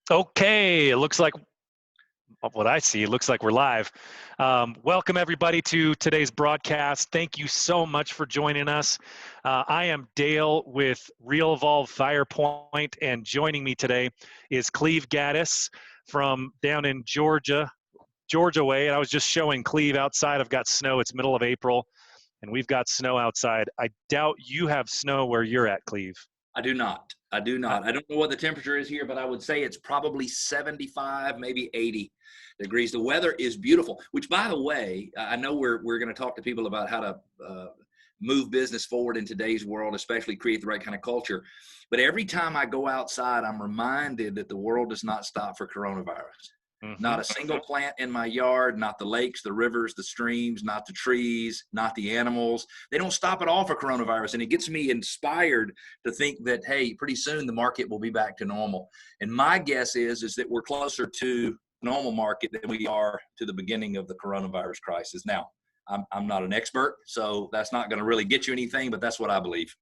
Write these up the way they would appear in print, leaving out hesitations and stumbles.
Okay, it looks like what I see. It looks like we're live. Welcome, everybody, to today's broadcast. Thank you so much for joining us. I am Dale with Realvolve Firepoint, and joining me today is Cleve Gaddis from down in Georgia way. And I was just showing Cleve outside. I've got snow. It's middle of April, and we've got snow outside. I doubt you have snow where you're at, Cleve. I do not. I do not. I don't know what the temperature is here, but I would say it's probably 75, maybe 80 degrees. The weather is beautiful, which, by the way, I know we're going to talk to people about how to move business forward in today's world, especially create the right kind of culture. But every time I go outside, I'm reminded that the world does not stop for coronavirus. Not a single plant in my yard, not the lakes, the rivers, the streams, not the trees, not the animals. They don't stop at all for coronavirus. And it gets me inspired to think that, hey, pretty soon the market will be back to normal. And my guess is that we're closer to normal market than we are to the beginning of the coronavirus crisis. Now, I'm not an expert, so that's not going to really get you anything, but that's what I believe.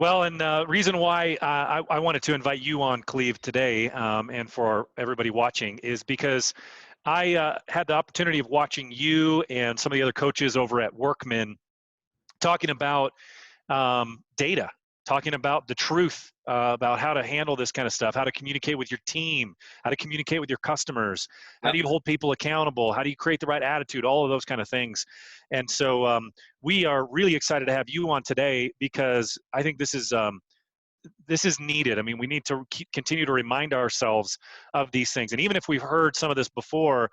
Well, and the reason why I wanted to invite you on, Cleve, today, and for everybody watching, is because I had the opportunity of watching you and some of the other coaches over at Workman talking about data, talking about the truth, about how to handle this kind of stuff, how to communicate with your team, how to communicate with your customers, how do you hold people accountable, how do you create the right attitude, all of those kind of things. And so we are really excited to have you on today because I think this is needed. I mean, we need to continue to remind ourselves of these things. And even if we've heard some of this before,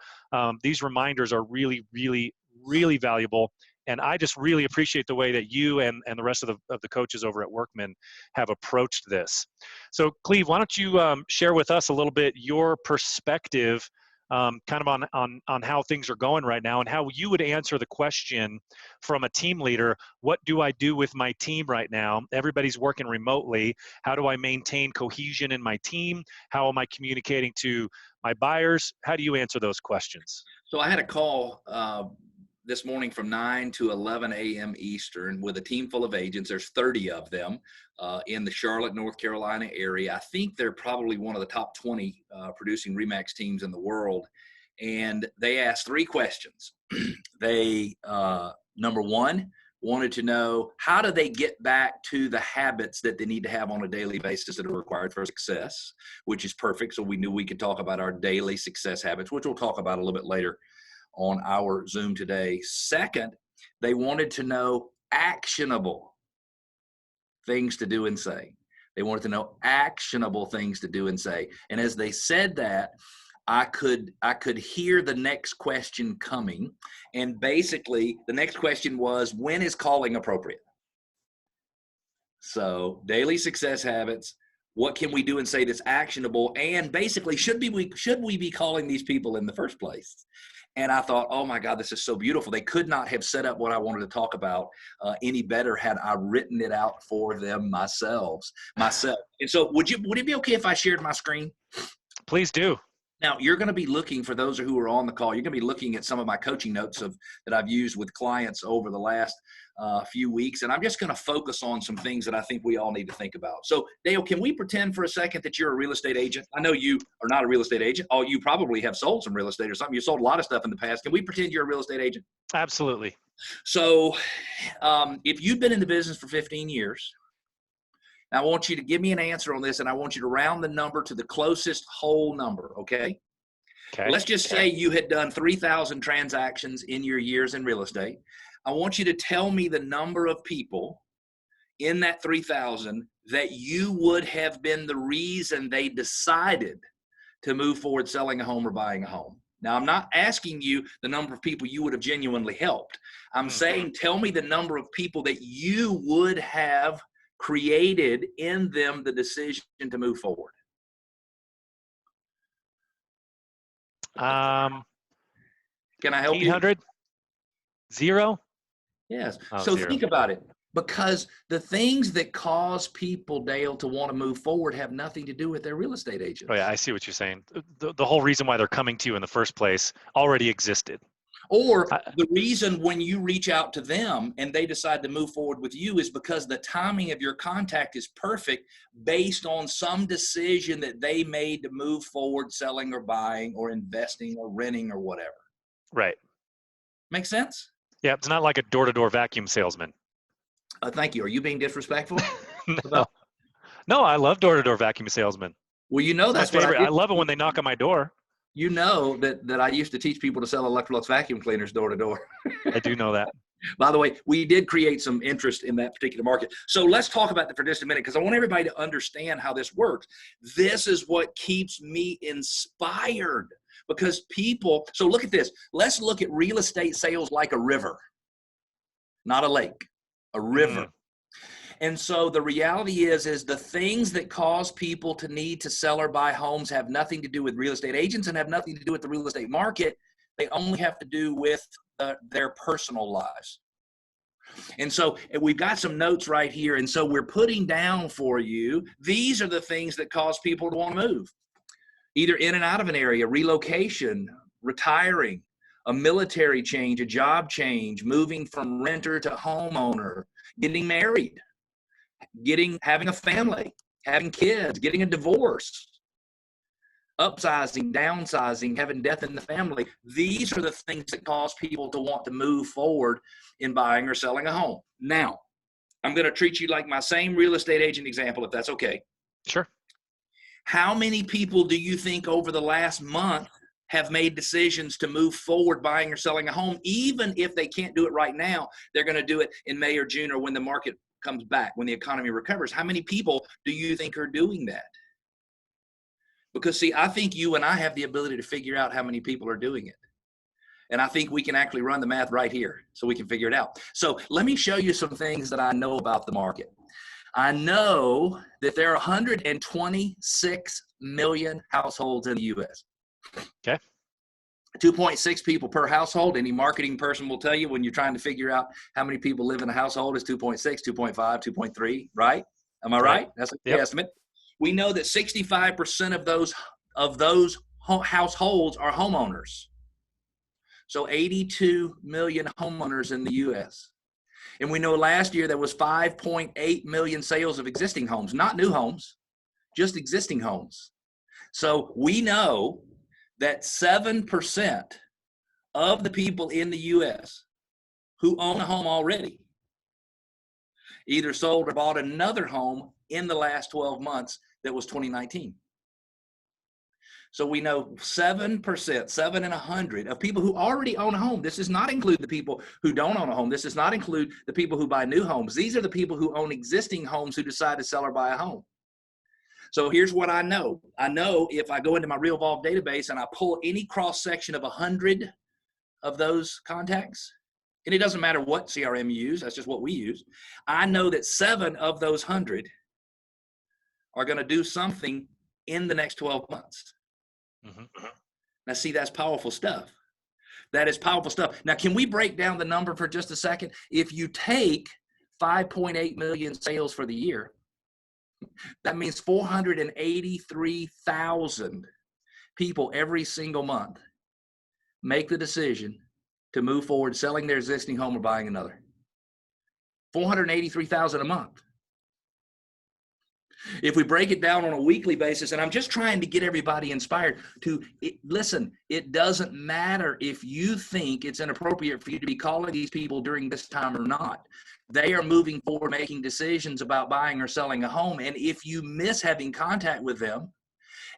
these reminders are really, really, really valuable. And I just really appreciate the way that you and the rest of the coaches over at Workman have approached this. So, Cleve, why don't you share with us a little bit your perspective kind of on how things are going right now and how you would answer the question from a team leader, what do I do with my team right now? Everybody's working remotely. How do I maintain cohesion in my team? How am I communicating to my buyers? How do you answer those questions? So I had a call this morning from 9 to 11 a.m. Eastern with a team full of agents. There's 30 of them in the Charlotte, North Carolina area. I think they're probably one of the top 20 producing RE/MAX teams in the world. And they asked three questions. They, number one, wanted to know how do they get back to the habits that they need to have on a daily basis that are required for success, which is perfect. So we knew we could talk about our daily success habits, which we'll talk about a little bit later on our Zoom today. Second, they wanted to know actionable things to do and say. They wanted to know actionable things to do and say. And as they said that, I could hear the next question coming. And basically, the next question was, when is calling appropriate? So, daily success habits, what can we do and say that's actionable? And basically, should we be calling these people in the first place? And I thought, oh my God, this is so beautiful. They could not have set up what I wanted to talk about any better had I written it out for them myself. And so would it be okay if I shared my screen? Please do. Now, you're going to be looking, for those who are on the call, you're going to be looking at some of my coaching notes that I've used with clients over the last few weeks. And I'm just going to focus on some things that I think we all need to think about. So, Dale, can we pretend for a second that you're a real estate agent? I know you are not a real estate agent. Oh, you probably have sold some real estate or something. You sold a lot of stuff in the past. Can we pretend you're a real estate agent? Absolutely. So if you've been in the business for 15 years, I want you to give me an answer on this, and I want you to round the number to the closest whole number, okay? Let's just say you had done 3,000 transactions in your years in real estate. I want you to tell me the number of people in that 3,000 that you would have been the reason they decided to move forward selling a home or buying a home. Now, I'm not asking you the number of people you would have genuinely helped. I'm saying tell me the number of people that you would have created in them the decision to move forward. Can I help you? 800? Zero? Yes. Oh, so zero. Think about it. Because the things that cause people, Dale, to want to move forward have nothing to do with their real estate agents. Oh, yeah, I see what you're saying. The whole reason why they're coming to you in the first place already existed. Or the reason when you reach out to them and they decide to move forward with you is because the timing of your contact is perfect based on some decision that they made to move forward, selling or buying or investing or renting or whatever. Right. Make sense? Yeah, it's not like a door-to-door vacuum salesman. Thank you. Are you being disrespectful? No. No, I love door-to-door vacuum salesmen. Well, you know, It's my that's what I favorite. did. I love it when they knock on my door. You know that I used to teach people to sell Electrolux vacuum cleaners door to door. I do know that. By the way, we did create some interest in that particular market. So let's talk about that for just a minute, because I want everybody to understand how this works. This is what keeps me inspired, because people, so look at this. Let's look at real estate sales like a river, not a lake, a river. And so the reality is the things that cause people to need to sell or buy homes have nothing to do with real estate agents and have nothing to do with the real estate market. They only have to do with their personal lives. And so we've got some notes right here. And so we're putting down for you, these are the things that cause people to want to move, either in and out of an area, relocation, retiring, a military change, a job change, moving from renter to homeowner, getting married, having a family, having kids, getting a divorce, upsizing, downsizing, having death in the family. These are the things that cause people to want to move forward in buying or selling a home. Now, I'm going to treat you like my same real estate agent example, if that's okay. Sure. How many people do you think over the last month have made decisions to move forward buying or selling a home? Even if they can't do it right now, they're going to do it in May or June or when the market comes back, when the economy recovers. How many people do you think are doing that? Because see, I think you and I have the ability to figure out how many people are doing it. And I think we can actually run the math right here so we can figure it out. So let me show you some things that I know about the market. I know that there are 126 million households in the U.S. Okay. 2.6 people per household. Any marketing person will tell you when you're trying to figure out how many people live in a household is 2.6, 2.5, 2.3, right? Am I right? That's the estimate. We know that 65% of those households are homeowners. So 82 million homeowners in the U.S. And we know last year there was 5.8 million sales of existing homes, not new homes, just existing homes. So we know that 7% of the people in the U.S. who own a home already either sold or bought another home in the last 12 months that was 2019. So we know 7%, 7 in 100 of people who already own a home. This does not include the people who don't own a home. This does not include the people who buy new homes. These are the people who own existing homes who decide to sell or buy a home. So here's what I know. I know if I go into my Realvolve database and I pull any cross section of 100 of those contacts, and it doesn't matter what CRM you use, that's just what we use. I know that 7 of those 100 are going to do something in the next 12 months. Mm-hmm. Now, see, that's powerful stuff. That is powerful stuff. Now, can we break down the number for just a second? If you take 5.8 million sales for the year, that means 483,000 people every single month make the decision to move forward, selling their existing home or buying another. 483,000 a month. If we break it down on a weekly basis, and I'm just trying to get everybody inspired to listen, it doesn't matter if you think it's inappropriate for you to be calling these people during this time or not. They are moving forward, making decisions about buying or selling a home. And if you miss having contact with them,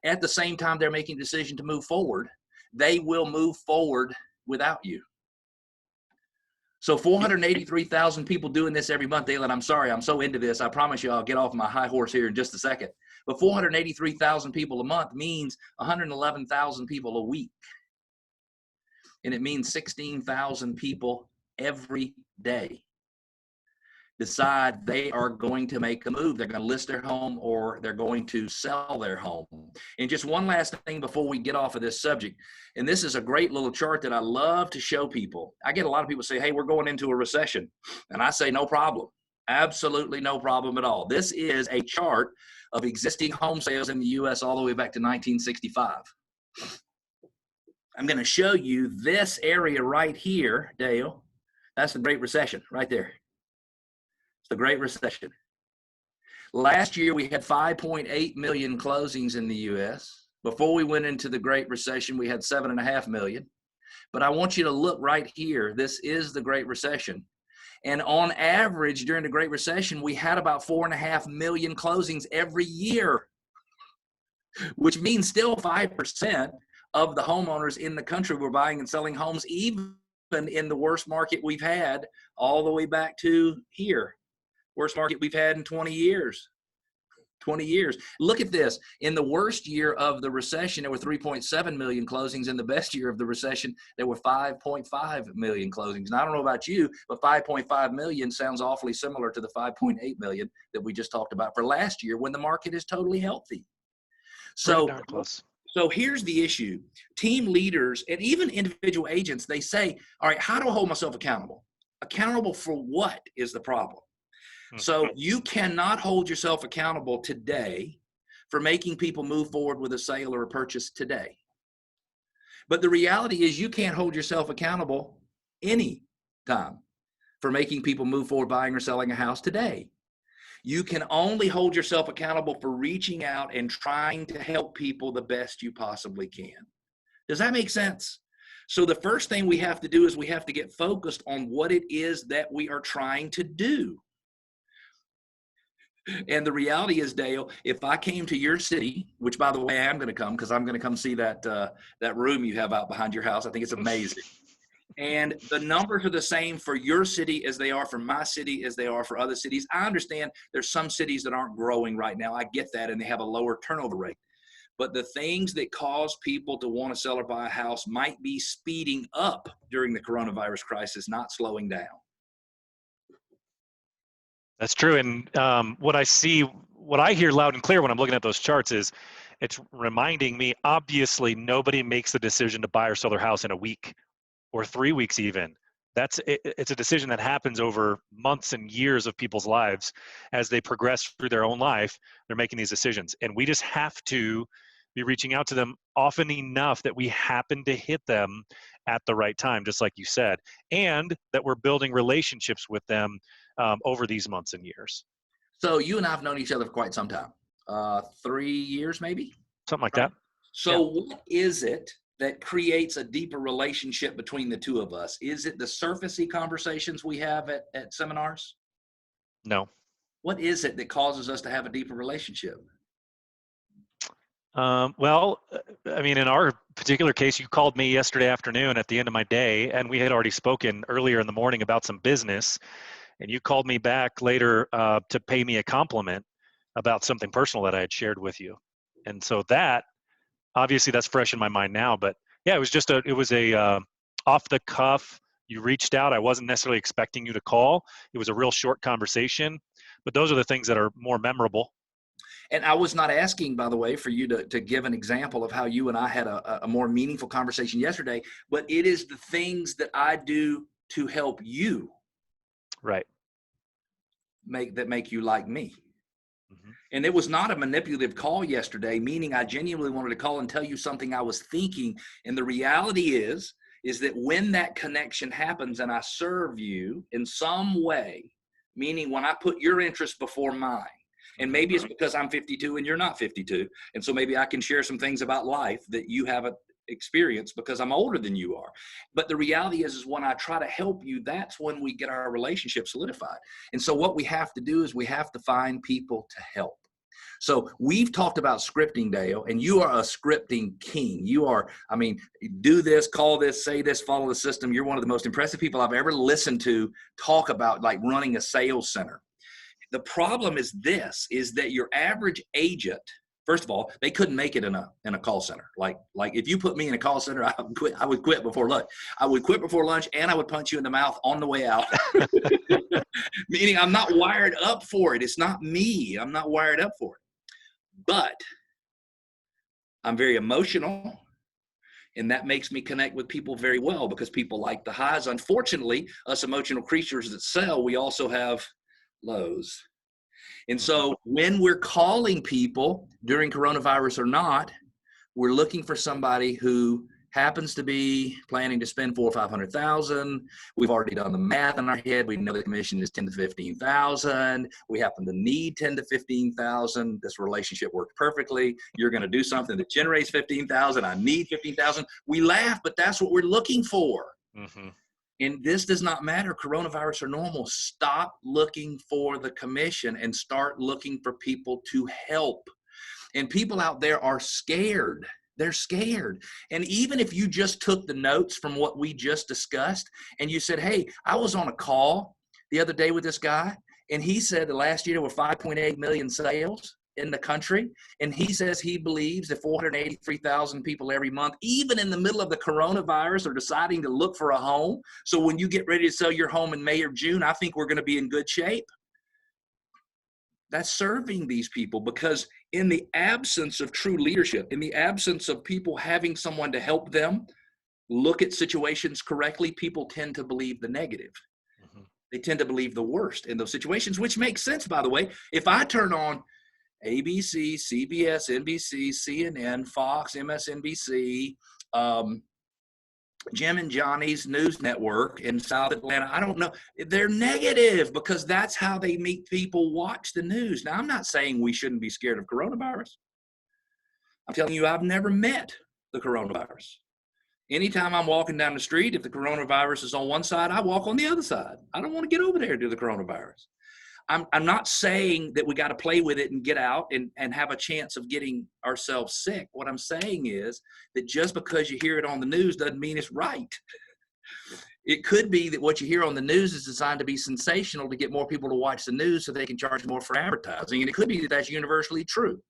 at the same time they're making a decision to move forward, they will move forward without you. So 483,000 people doing this every month. Dalen, I'm sorry, I'm so into this. I promise you I'll get off my high horse here in just a second. But 483,000 people a month means 111,000 people a week. And it means 16,000 people every day decide they are going to make a move. They're going to list their home or they're going to sell their home. And just one last thing before we get off of this subject, and this is a great little chart that I love to show people. I get a lot of people say, hey, we're going into a recession. And I say, no problem. Absolutely no problem at all. This is a chart of existing home sales in the U.S. all the way back to 1965. I'm going to show you this area right here, Dale. That's the Great Recession right there. It's the Great Recession. Last year, we had 5.8 million closings in the U.S. Before we went into the Great Recession, we had 7.5 million. But I want you to look right here. This is the Great Recession. And on average, during the Great Recession, we had about 4.5 million closings every year, which means still 5% of the homeowners in the country were buying and selling homes, even in the worst market we've had all the way back to here. Worst market we've had in 20 years. 20 years. Look at this. In the worst year of the recession, there were 3.7 million closings. In the best year of the recession, there were 5.5 million closings. Now, I don't know about you, but 5.5 million sounds awfully similar to the 5.8 million that we just talked about for last year when the market is totally healthy. So, darn close. So here's the issue. Team leaders and even individual agents, they say, all right, how do I hold myself accountable? Accountable for what is the problem? So you cannot hold yourself accountable today for making people move forward with a sale or a purchase today. But the reality is you can't hold yourself accountable any time for making people move forward buying or selling a house today. You can only hold yourself accountable for reaching out and trying to help people the best you possibly can. Does that make sense? So the first thing we have to do is we have to get focused on what it is that we are trying to do. And the reality is, Dale, if I came to your city, which by the way, I am going to come because I'm going to come see that room you have out behind your house. I think it's amazing. And the numbers are the same for your city as they are for my city, as they are for other cities. I understand there's some cities that aren't growing right now. I get that, and they have a lower turnover rate. But the things that cause people to want to sell or buy a house might be speeding up during the coronavirus crisis, not slowing down. That's true. And what I hear loud and clear when I'm looking at those charts is it's reminding me, obviously, nobody makes the decision to buy or sell their house in a week or 3 weeks even. It's a decision that happens over months and years of people's lives. As they progress through their own life, they're making these decisions. And we just have to be reaching out to them often enough that we happen to hit them at the right time, just like you said, and that we're building relationships with them over these months and years. So you and I have known each other for quite some time, 3 years maybe? Something like that. So what is it that creates a deeper relationship between the two of us? Is it the surfacey conversations we have at seminars? No. What is it that causes us to have a deeper relationship? Well, I mean, in our particular case, you called me yesterday afternoon at the end of my day, and we had already spoken earlier in the morning about some business, and you called me back later to pay me a compliment about something personal that I had shared with you. And so that, obviously that's fresh in my mind now, but yeah, it was a off the cuff. You reached out. I wasn't necessarily expecting you to call. It was a real short conversation, but those are the things that are more memorable. And I was not asking, by the way, for you to give an example of how you and I had a more meaningful conversation yesterday, but it is the things that I do to help you. Right. Make you like me. Mm-hmm. And it was not a manipulative call yesterday, meaning I genuinely wanted to call and tell you something I was thinking. And the reality is that when that connection happens and I serve you in some way, meaning when I put your interest before mine, and maybe it's because I'm 52 and you're not 52. And so maybe I can share some things about life that you haven't experienced because I'm older than you are. But the reality is when I try to help you, that's when we get our relationship solidified. And so what we have to do is we have to find people to help. So we've talked about scripting, Dale, and you are a scripting king. You are, I mean, do this, call this, say this, follow the system. You're one of the most impressive people I've ever listened to talk about like running a sales center. The problem is that your average agent, first of all, they couldn't make it in a call center. Like if you put me in a call center, I would quit before lunch. I would quit before lunch and I would punch you in the mouth on the way out. Meaning I'm not wired up for it. It's not me. I'm not wired up for it. But I'm very emotional. And that makes me connect with people very well because people like the highs. Unfortunately, us emotional creatures that sell, we also have lows. And so when we're calling people during coronavirus or not, we're looking for somebody who happens to be planning to spend 400,000 or 500,000. We've already done the math in our head. We know the commission is 10 to 15,000. We happen to need 10 to 15,000. This relationship works perfectly. You're going to do something that generates 15,000. I need 15,000. We laugh, but that's what we're looking for. Mm-hmm. And this does not matter, coronavirus or normal. Stop looking for the commission and start looking for people to help. And people out there are scared. They're scared. And even if you just took the notes from what we just discussed and you said, hey, I was on a call the other day with this guy, and he said the last year there were 5.8 million sales in the country. And he says he believes that 483,000 people every month, even in the middle of the coronavirus, are deciding to look for a home. So when you get ready to sell your home in May or June, I think we're going to be in good shape. That's serving these people, because in the absence of true leadership, in the absence of people having someone to help them look at situations correctly, people tend to believe the negative. Mm-hmm. They tend to believe the worst in those situations, which makes sense, by the way. If I turn on ABC, CBS, NBC, CNN, Fox, MSNBC, Jim and Johnny's news network in South Atlanta, I don't know, they're negative because that's how they make people watch the news. Now, I'm not saying we shouldn't be scared of coronavirus. I'm telling you, I've never met the coronavirus. Anytime I'm walking down the street, if the coronavirus is on one side, I walk on the other side. I don't want to get over there to the coronavirus. I'm not saying that we got to play with it and get out and have a chance of getting ourselves sick. What I'm saying is that just because you hear it on the news doesn't mean it's right. It could be that what you hear on the news is designed to be sensational to get more people to watch the news so they can charge more for advertising. And it could be that that's universally true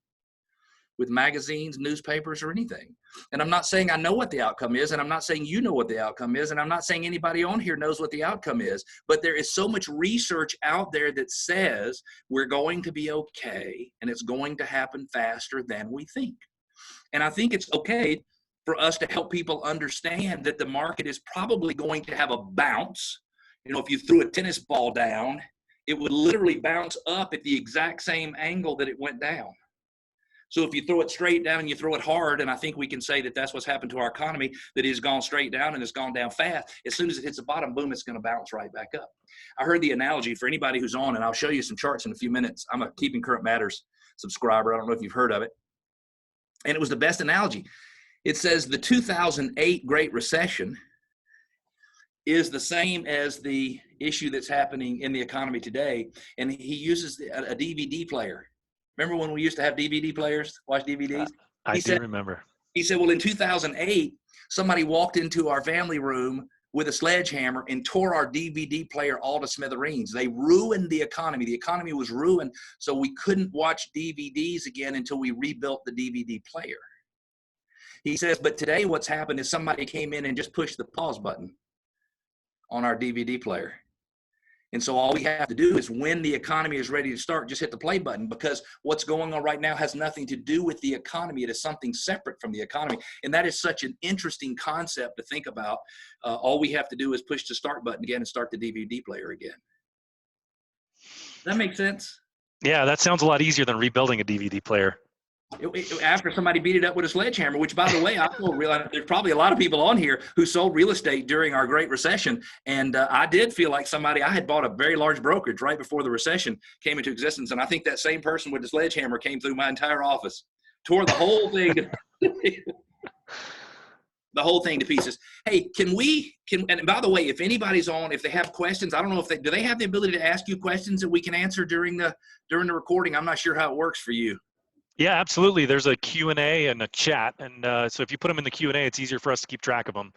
with magazines, newspapers, or anything. And I'm not saying I know what the outcome is, and I'm not saying you know what the outcome is, and I'm not saying anybody on here knows what the outcome is, but there is so much research out there that says we're going to be okay, and it's going to happen faster than we think. And I think it's okay for us to help people understand that the market is probably going to have a bounce. You know, if you threw a tennis ball down, it would literally bounce up at the exact same angle that it went down. So if you throw it straight down and you throw it hard, and I think we can say that that's what's happened to our economy, that it has gone straight down and it's gone down fast. As soon as it hits the bottom, boom, it's going to bounce right back up. I heard the analogy for anybody who's on, and I'll show you some charts in a few minutes. I'm a Keeping Current Matters subscriber. I don't know if you've heard of it. And it was the best analogy. It says the 2008 Great Recession is the same as the issue that's happening in the economy today. And he uses a DVD player. Remember when we used to have DVD players, watch DVDs? I do remember. He said, well, in 2008, somebody walked into our family room with a sledgehammer and tore our DVD player all to smithereens. They ruined the economy. The economy was ruined, so we couldn't watch DVDs again until we rebuilt the DVD player. He says, but today what's happened is somebody came in and just pushed the pause button on our DVD player. And so all we have to do is when the economy is ready to start, just hit the play button, because what's going on right now has nothing to do with the economy. It is something separate from the economy. And that is such an interesting concept to think about. All we have to do is push the start button again and start the DVD player again. Does that make sense? Yeah, that sounds a lot easier than rebuilding a DVD player. After somebody beat it up with a sledgehammer, which, by the way, I realize there's probably a lot of people on here who sold real estate during our Great Recession. And I did feel like I had bought a very large brokerage right before the recession came into existence. And I think that same person with the sledgehammer came through my entire office, tore the whole thing to pieces. Hey, and by the way, if anybody's on, if they have questions, I don't know do they have the ability to ask you questions that we can answer during the recording? I'm not sure how it works for you. Yeah, absolutely. There's a Q&A and a chat. And so if you put them in the Q&A, it's easier for us to keep track of them.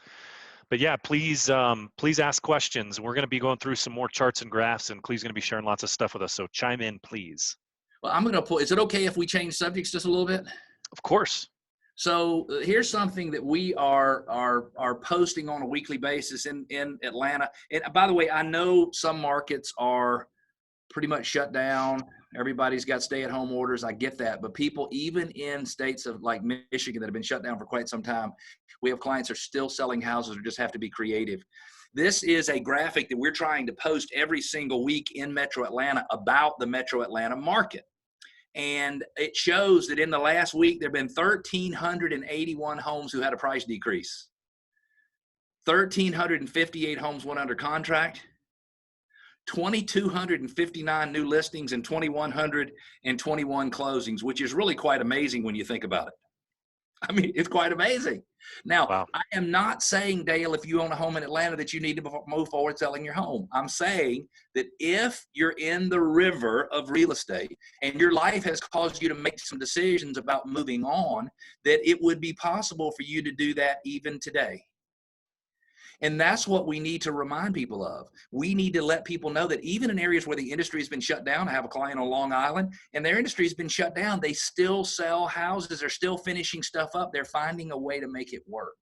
But yeah, please ask questions. We're going to be going through some more charts and graphs, and Cleve's going to be sharing lots of stuff with us. So chime in, please. Well, I'm going to is it okay if we change subjects just a little bit? Of course. So here's something that we are posting on a weekly basis in Atlanta. And by the way, I know some markets are pretty much shut down. Everybody's got stay-at-home orders. I get that. But people, even in states of like Michigan that have been shut down for quite some time, we have clients who are still selling houses or just have to be creative. This is a graphic that we're trying to post every single week in Metro Atlanta about the Metro Atlanta market. And it shows that in the last week, there have been 1,381 homes who had a price decrease. 1,358 homes went under contract, 2,259 new listings, and 2,121 closings, which is really quite amazing when you think about it. I mean, it's quite amazing. Now, Wow. I am not saying, Dale, if you own a home in Atlanta that you need to move forward selling your home. I'm saying that if you're in the river of real estate and your life has caused you to make some decisions about moving on, that it would be possible for you to do that even today. And that's what we need to remind people of. We need to let people know that even in areas where the industry has been shut down, I have a client on Long Island, and their industry has been shut down. They still sell houses. They're still finishing stuff up. They're finding a way to make it work.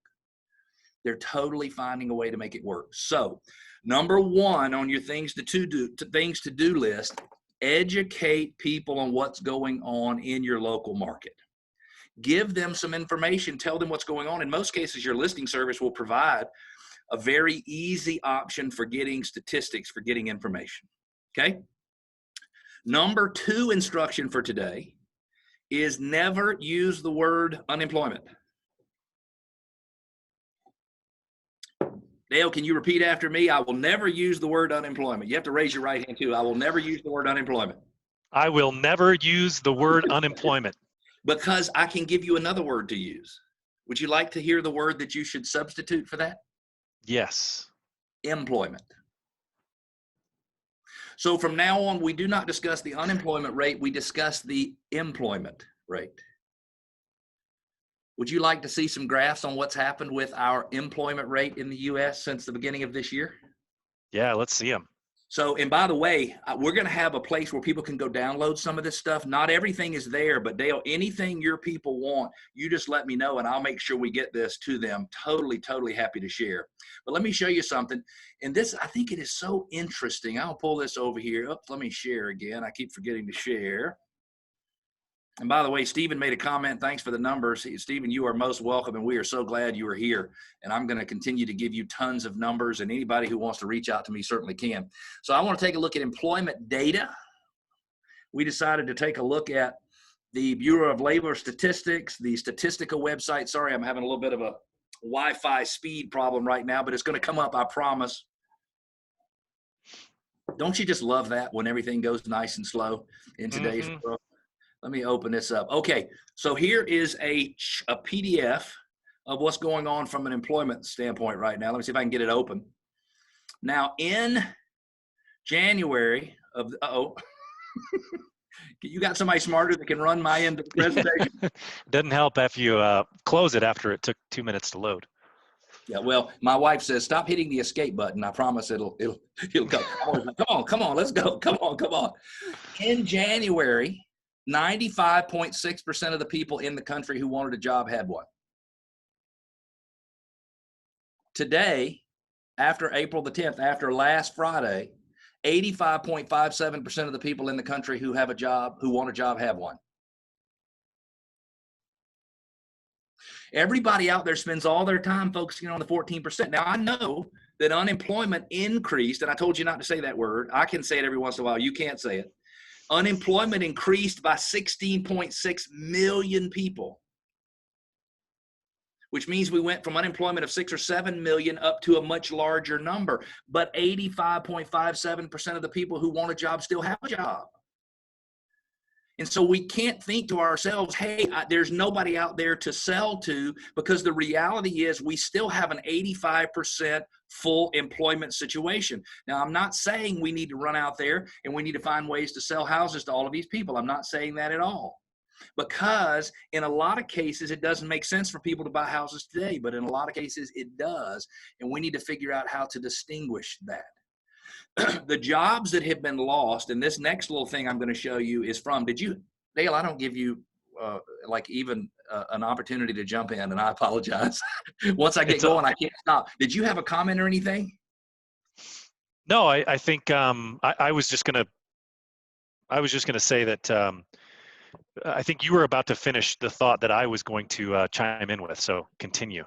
They're totally finding a way to make it work. So, number one on your things to do list, educate people on what's going on in your local market. Give them some information. Tell them what's going on. In most cases, your listing service will provide a very easy option for getting statistics, for getting information. Okay. Number two instruction for today is never use the word unemployment. Dale, can you repeat after me? I will never use the word unemployment. You have to raise your right hand too. I will never use the word unemployment. I will never use the word unemployment. Because I can give you another word to use. Would you like to hear the word that you should substitute for that? Yes. Employment. So from now on, we do not discuss the unemployment rate. We discuss the employment rate. Would you like to see some graphs on what's happened with our employment rate in the U.S. since the beginning of this year? Yeah, let's see them. So, and by the way, we're going to have a place where people can go download some of this stuff. Not everything is there, but Dale, anything your people want, you just let me know and I'll make sure we get this to them. Totally, totally happy to share. But let me show you something. And this, I think it is so interesting. I'll pull this over here. Oops, let me share again. I keep forgetting to share. And by the way, Stephen made a comment. Thanks for the numbers. Stephen, you are most welcome, and we are so glad you are here. And I'm going to continue to give you tons of numbers, and anybody who wants to reach out to me certainly can. So I want to take a look at employment data. We decided to take a look at the Bureau of Labor Statistics, the Statistica website. Sorry, I'm having a little bit of a Wi-Fi speed problem right now, but it's going to come up, I promise. Don't you just love that when everything goes nice and slow in today's world? Let me open this up. Okay, so here is a PDF of what's going on from an employment standpoint right now. Let me see if I can get it open. Now, in January of, you got somebody smarter that can run my end of the presentation? Doesn't help if you close it after it took 2 minutes to load. Yeah, well, my wife says, stop hitting the escape button. I promise it'll go. Come on, let's go. Come on. In January, 95.6% of the people in the country who wanted a job had one. Today, after April the 10th, after last Friday, 85.57% of the people in the country who have a job, who want a job, have one. Everybody out there spends all their time focusing on the 14%. Now, I know that unemployment increased, and I told you not to say that word. I can say it every once in a while. You can't say it. Unemployment increased by 16.6 million people, which means we went from unemployment of 6 or 7 million up to a much larger number. But 85.57% of the people who want a job still have a job. And so we can't think to ourselves, hey, there's nobody out there to sell to, because the reality is we still have an 85% full employment situation. Now, I'm not saying we need to run out there and we need to find ways to sell houses to all of these people. I'm not saying that at all. Because in a lot of cases, it doesn't make sense for people to buy houses today, but in a lot of cases it does. And we need to figure out how to distinguish that. The jobs that have been lost, and this next little thing I'm going to show you is from, Dale, I don't give you an opportunity to jump in, and I apologize. Once I get going, I can't stop. Did you have a comment or anything? No, I think I was just going to say that I think you were about to finish the thought that I was going to chime in with, so continue.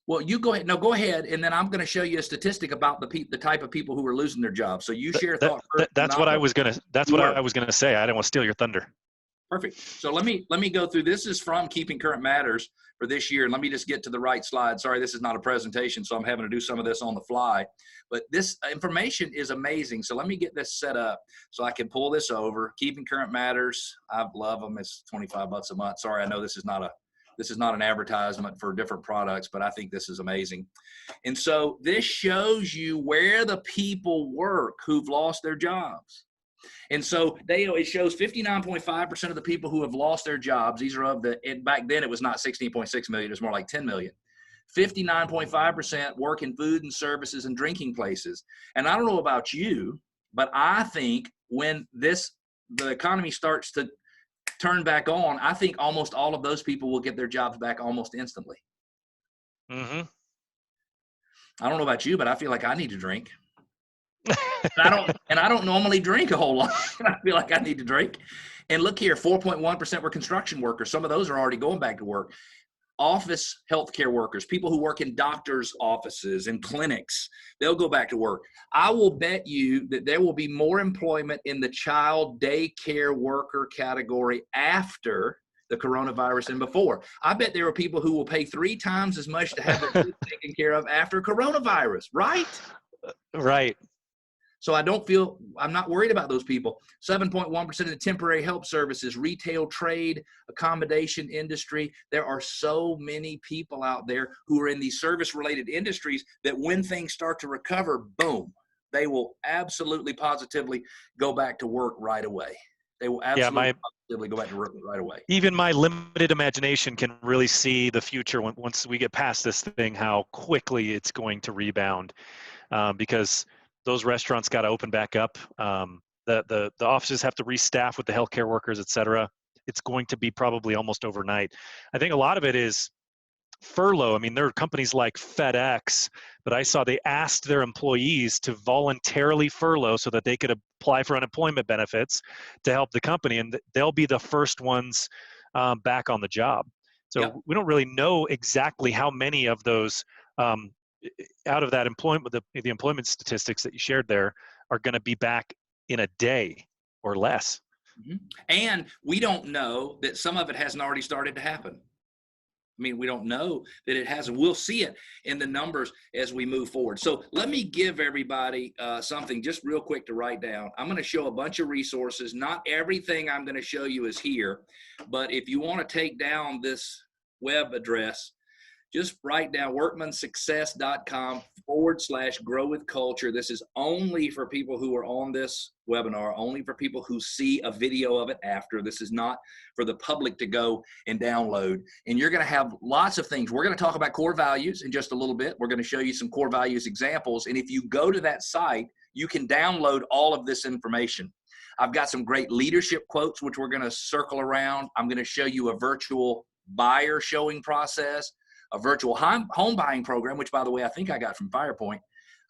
Well, you go ahead. No, go ahead, and then I'm going to show you a statistic about the type of people who are losing their jobs. So you share thought first. That's what I was going to say. I didn't want to steal your thunder. Perfect. So let me go through. This is from Keeping Current Matters for this year. And let me just get to the right slide. Sorry, this is not a presentation, so I'm having to do some of this on the fly. But this information is amazing. So let me get this set up so I can pull this over. Keeping Current Matters. I love them. It's $25 a month. Sorry, I know this is not an advertisement for different products, but I think this is amazing. And so this shows you where the people work who've lost their jobs. And so it shows 59.5% of the people who have lost their jobs. These are back then it was not 16.6 million, it was more like 10 million. 59.5% work in food and services and drinking places. And I don't know about you, but I think when the economy starts to turn back on, I think almost all of those people will get their jobs back almost instantly. Mm-hmm. I don't know about you, but I feel like I need to drink. I don't normally drink a whole lot. I feel like I need to drink. And look here, 4.1% were construction workers. Some of those are already going back to work. Office healthcare workers, people who work in doctors' offices and clinics, they'll go back to work. I will bet you that there will be more employment in the child daycare worker category after the coronavirus than before. I bet there are people who will pay 3 times as much to have their kids taken care of after coronavirus, right? Right. So I'm not worried about those people. 7.1% of the temporary help services, retail, trade, accommodation industry. There are so many people out there who are in these service-related industries that when things start to recover, boom, they will absolutely positively go back to work right away. They will absolutely positively go back to work right away. Even my limited imagination can really see the future once we get past this thing, how quickly it's going to rebound, because those restaurants got to open back up. The offices have to restaff with the healthcare workers, et cetera. It's going to be probably almost overnight. I think a lot of it is furlough. I mean, there are companies like FedEx, but I saw they asked their employees to voluntarily furlough so that they could apply for unemployment benefits to help the company, and they'll be the first ones back on the job. So we don't really know exactly how many of those out of that employment, the employment statistics that you shared there, are going to be back in a day or less. Mm-hmm. And we don't know that some of it hasn't already started to happen. I mean, we don't know that it hasn't. We'll see it in the numbers as we move forward. So let me give everybody something just real quick to write down. I'm going to show a bunch of resources. Not everything I'm going to show you is here, but if you want to take down this web address, just write down workmansuccess.com/grow-with-culture. This is only for people who are on this webinar, only for people who see a video of it after. This is not for the public to go and download. And you're going to have lots of things. We're going to talk about core values in just a little bit. We're going to show you some core values examples. And if you go to that site, you can download all of this information. I've got some great leadership quotes, which we're going to circle around. I'm going to show you a virtual buyer showing process, a virtual home buying program, which, by the way, I think I got from FirePoint.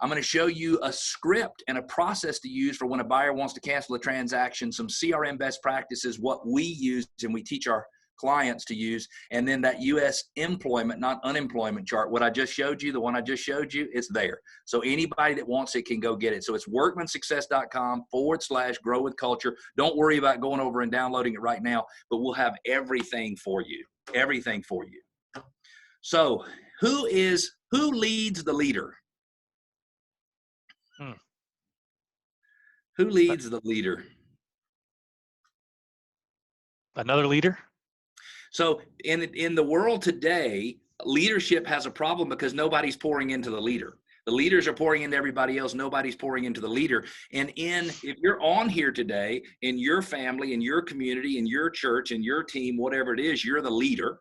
I'm going to show you a script and a process to use for when a buyer wants to cancel a transaction, some CRM best practices, what we use and we teach our clients to use, and then that U.S. employment, not unemployment chart. What I just showed you, the one I just showed you, it's there. So anybody that wants it can go get it. So it's workmansuccess.com/grow-with-culture. Don't worry about going over and downloading it right now, but we'll have everything for you, everything for you. So who leads the leader? Who leads the leader? Another leader? So in the world today, leadership has a problem because nobody's pouring into the leader. The leaders are pouring into everybody else. Nobody's pouring into the leader. And if you're on here today, in your family, in your community, in your church, in your team, whatever it is, you're the leader.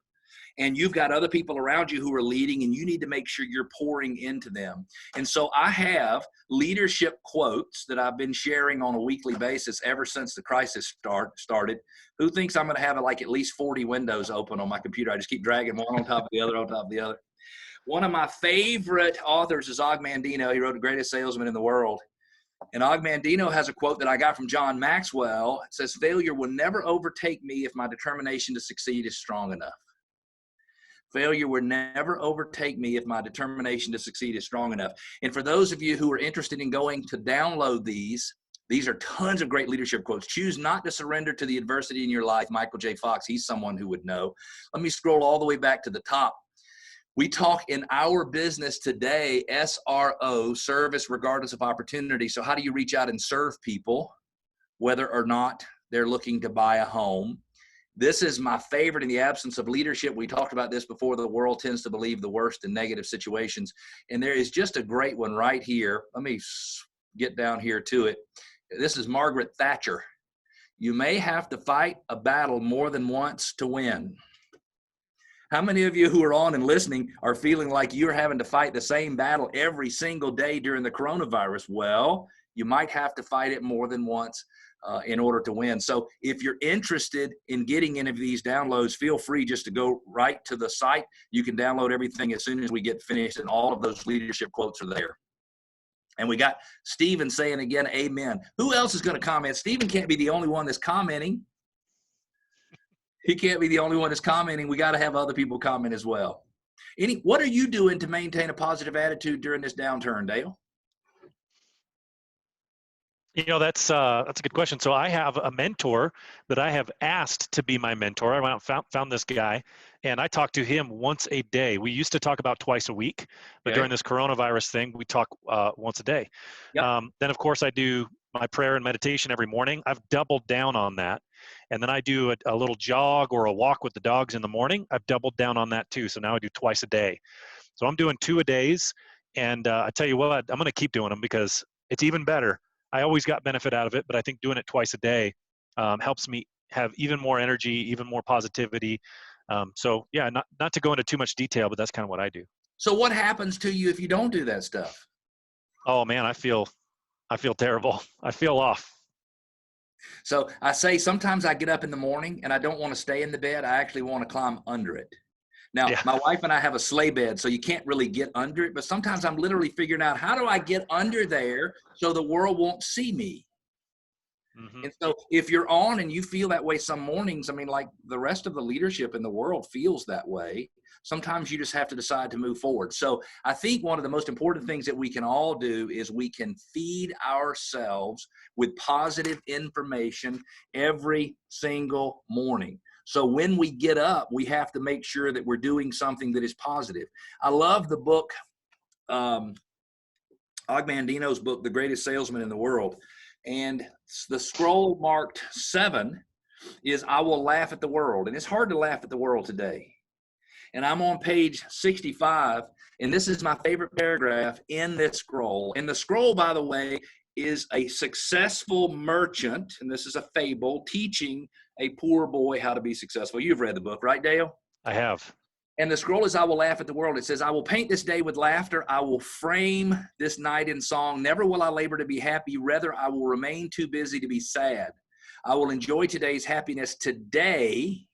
And you've got other people around you who are leading, and you need to make sure you're pouring into them. And so I have leadership quotes that I've been sharing on a weekly basis ever since the crisis started. Who thinks I'm going to have like at least 40 windows open on my computer? I just keep dragging one on top of the other, on top of the other. One of my favorite authors is Og Mandino. He wrote The Greatest Salesman in the World. And Og Mandino has a quote that I got from John Maxwell. It says, "Failure will never overtake me if my determination to succeed is strong enough." Failure will never overtake me if my determination to succeed is strong enough. And for those of you who are interested in going to download these, These are tons of great leadership quotes. Choose not to surrender to the adversity in your life. Michael J. Fox, he's someone who would know. Let me scroll all the way back to the top. We talk in our business today, SRO, service regardless of opportunity. So how do you reach out and serve people, whether or not they're looking to buy a home? This is my favorite in the absence of leadership. We talked about this before. The world tends to believe the worst in negative situations. And there is just a great one right here. Let me get down here to it. This is Margaret Thatcher. You may have to fight a battle more than once to win. How many of you who are on and listening are feeling like you're having to fight the same battle every single day during the coronavirus? Well, you might have to fight it more than once in order to win. So if you're interested in getting any of these downloads, feel free just to go right to the site. You can download everything as soon as we get finished, and all of those leadership quotes are there. And we got Stephen saying again, amen. Who else is going to comment? Stephen can't be the only one that's commenting. He can't be the only one that's commenting. We got to have other people comment as well. What are you doing to maintain a positive attitude during this downturn, Dale? That's a good question. So I have a mentor that I have asked to be my mentor. I went out and found this guy, and I talk to him once a day. We used to talk about twice a week, but during this coronavirus thing, we talk once a day. Yep. Then, of course, I do my prayer and meditation every morning. I've doubled down on that. And then I do a little jog or a walk with the dogs in the morning. I've doubled down on that too. So now I do twice a day. So I'm doing 2 a days. And I tell you what, I'm going to keep doing them because it's even better. I always got benefit out of it, but I think doing it twice a day helps me have even more energy, even more positivity. So yeah, not to go into too much detail, but that's kind of what I do. So what happens to you if you don't do that stuff? Oh man, I feel terrible. I feel off. So I say sometimes I get up in the morning and I don't want to stay in the bed. I actually want to climb under it. Now, my wife and I have a sleigh bed, so you can't really get under it. But sometimes I'm literally figuring out, how do I get under there so the world won't see me? Mm-hmm. And so if you're on and you feel that way some mornings, I mean, like the rest of the leadership in the world feels that way. Sometimes you just have to decide to move forward. So I think one of the most important things that we can all do is we can feed ourselves with positive information every single morning. So when we get up, we have to make sure that we're doing something that is positive. I love the book, Og Mandino's book, The Greatest Salesman in the World. And the scroll marked 7 is I will laugh at the world. And it's hard to laugh at the world today. And I'm on page 65, and this is my favorite paragraph in this scroll. And the scroll, by the way, is a successful merchant, and this is a fable, teaching a poor boy how to be successful. You've read the book, right, Dale? I have. And the scroll is I will laugh at the world. It says, I will paint this day with laughter. I will frame this night in song. Never will I labor to be happy. Rather, I will remain too busy to be sad. I will enjoy today's happiness today.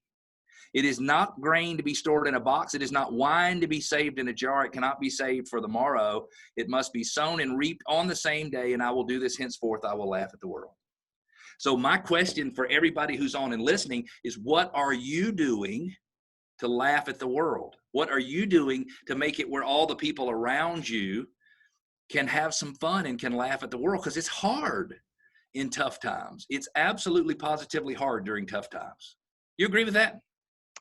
It is not grain to be stored in a box. It is not wine to be saved in a jar. It cannot be saved for the morrow. It must be sown and reaped on the same day, and I will do this henceforth. I will laugh at the world. So my question for everybody who's on and listening is, what are you doing to laugh at the world? What are you doing to make it where all the people around you can have some fun and can laugh at the world? Because it's hard in tough times. It's absolutely positively hard during tough times. You agree with that?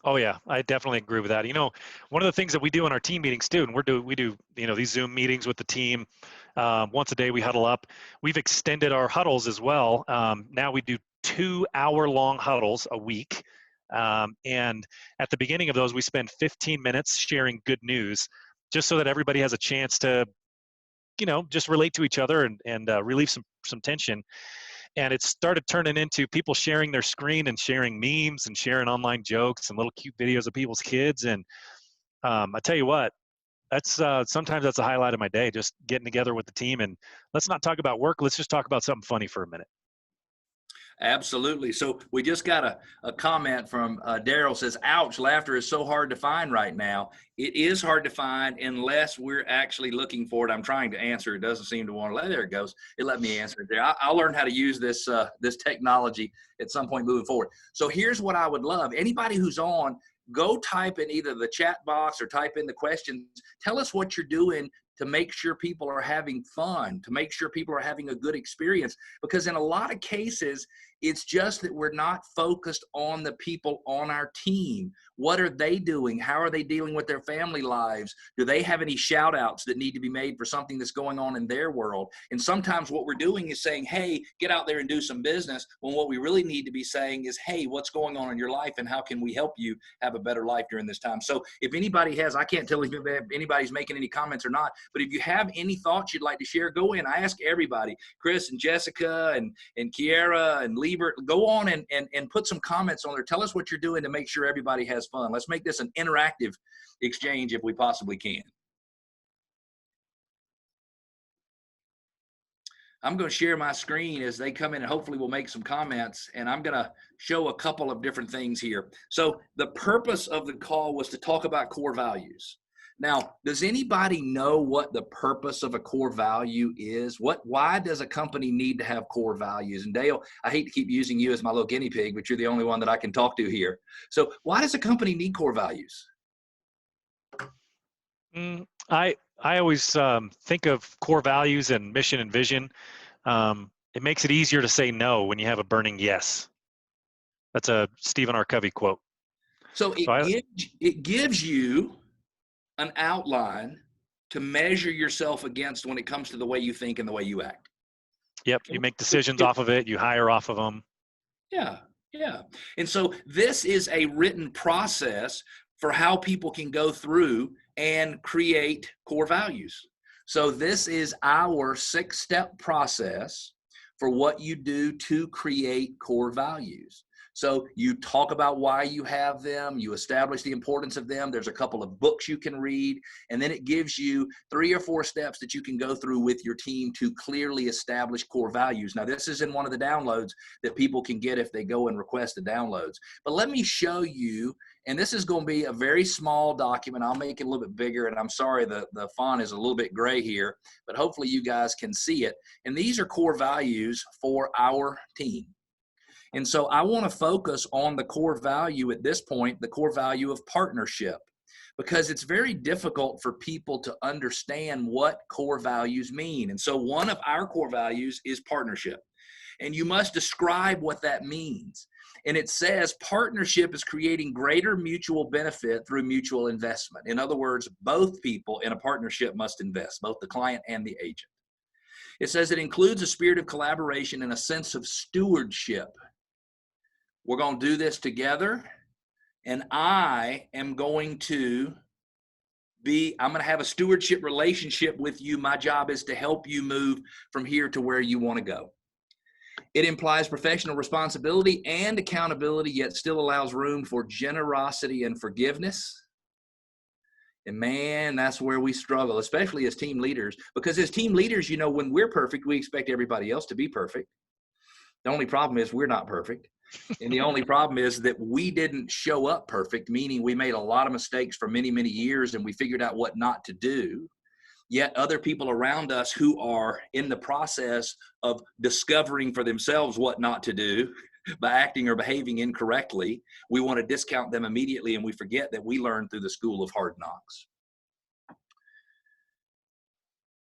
Oh yeah, I definitely agree with that. One of the things that we do in our team meetings too, and we do these Zoom meetings with the team once a day. We huddle up. We've extended our huddles as well. Now we do 2-hour-long huddles a week, and at the beginning of those, we spend 15 minutes sharing good news, just so that everybody has a chance to, just relate to each other and relieve some tension. And it started turning into people sharing their screen and sharing memes and sharing online jokes and little cute videos of people's kids. And I tell you what, that's sometimes that's a highlight of my day, just getting together with the team. And let's not talk about work. Let's just talk about something funny for a minute. Absolutely. So we just got a comment from Daryl says, ouch, laughter is so hard to find right now. It is hard to find unless we're actually looking for it. I'm trying to answer. It doesn't seem to want to. There it goes. It let me answer it there. I'll learn how to use this technology at some point moving forward. So here's what I would love. Anybody who's on, go type in either the chat box or type in the questions. Tell us what you're doing to make sure people are having fun, to make sure people are having a good experience. Because in a lot of cases, it's just that we're not focused on the people on our team. What are they doing? How are they dealing with their family lives? Do they have any shout outs that need to be made for something that's going on in their world? And sometimes what we're doing is saying, hey, get out there and do some business, when what we really need to be saying is, hey, what's going on in your life and how can we help you have a better life during this time? So if anybody has, I can't tell if anybody's making any comments or not, but if you have any thoughts you'd like to share, go in. I ask everybody, Chris and Jessica and Kiera and Liebert, go on and put some comments on there. Tell us what you're doing to make sure everybody has fun. Let's make this an interactive exchange if we possibly can. I'm going to share my screen as they come in, and hopefully we'll make some comments, and I'm going to show a couple of different things here. So the purpose of the call was to talk about core values. Now, does anybody know what the purpose of a core value is? Why does a company need to have core values? And Dale, I hate to keep using you as my little guinea pig, but you're the only one that I can talk to here. So why does a company need core values? I always think of core values and mission and vision. It makes it easier to say no when you have a burning yes. That's a Stephen R. Covey quote. So it gives you an outline to measure yourself against when it comes to the way you think and the way you act. Yep, you make decisions off of it, you hire off of them. Yeah. And so this is a written process for how people can go through and create core values. So this is our 6-step process for what you do to create core values. So you talk about why you have them, you establish the importance of them. There's a couple of books you can read, and then it gives you 3 or 4 steps that you can go through with your team to clearly establish core values. Now, this is in one of the downloads that people can get if they go and request the downloads. But let me show you, and this is going to be a very small document. I'll make it a little bit bigger, and I'm sorry the font is a little bit gray here, but hopefully you guys can see it. And these are core values for our team. And so I want to focus on the core value at this point, the core value of partnership, because it's very difficult for people to understand what core values mean. And so one of our core values is partnership, and you must describe what that means. And it says partnership is creating greater mutual benefit through mutual investment. In other words, both people in a partnership must invest, both the client and the agent. It says it includes a spirit of collaboration and a sense of stewardship. We're going to do this together, and I'm going to have a stewardship relationship with you. My job is to help you move from here to where you want to go. It implies professional responsibility and accountability, yet still allows room for generosity and forgiveness. And man, that's where we struggle, especially as team leaders, because as team leaders, when we're perfect, we expect everybody else to be perfect. The only problem is we're not perfect. And the only problem is that we didn't show up perfect, meaning we made a lot of mistakes for many, many years, and we figured out what not to do. Yet other people around us who are in the process of discovering for themselves what not to do by acting or behaving incorrectly, we want to discount them immediately, and we forget that we learned through the school of hard knocks.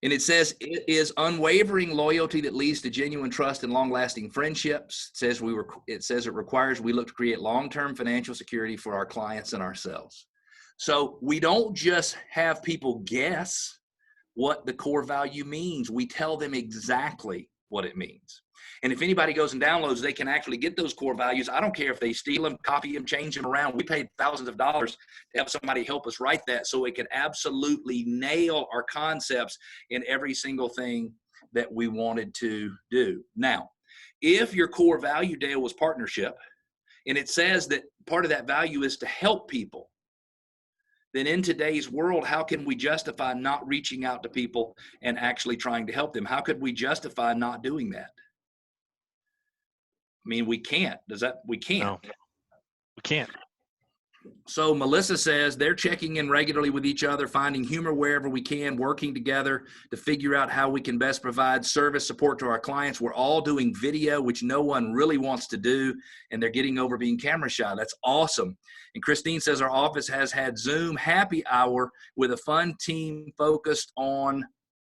And it says it is unwavering loyalty that leads to genuine trust and long-lasting friendships. It says it requires we look to create long-term financial security for our clients and ourselves. So we don't just have people guess what the core value means. We tell them exactly what it means. And if anybody goes and downloads, they can actually get those core values. I don't care if they steal them, copy them, change them around. We paid thousands of dollars to have somebody help us write that so it could absolutely nail our concepts in every single thing that we wanted to do. Now, if your core value, Dale, was partnership, and it says that part of that value is to help people, then in today's world, how can we justify not reaching out to people and actually trying to help them? How could we justify not doing that? I mean, we can't. We can't. No, we can't. So Melissa says they're checking in regularly with each other, finding humor wherever we can, working together to figure out how we can best provide service support to our clients. We're all doing video, which no one really wants to do, and they're getting over being camera shy. That's awesome. And Christine says our office has had Zoom happy hour with a fun team focused on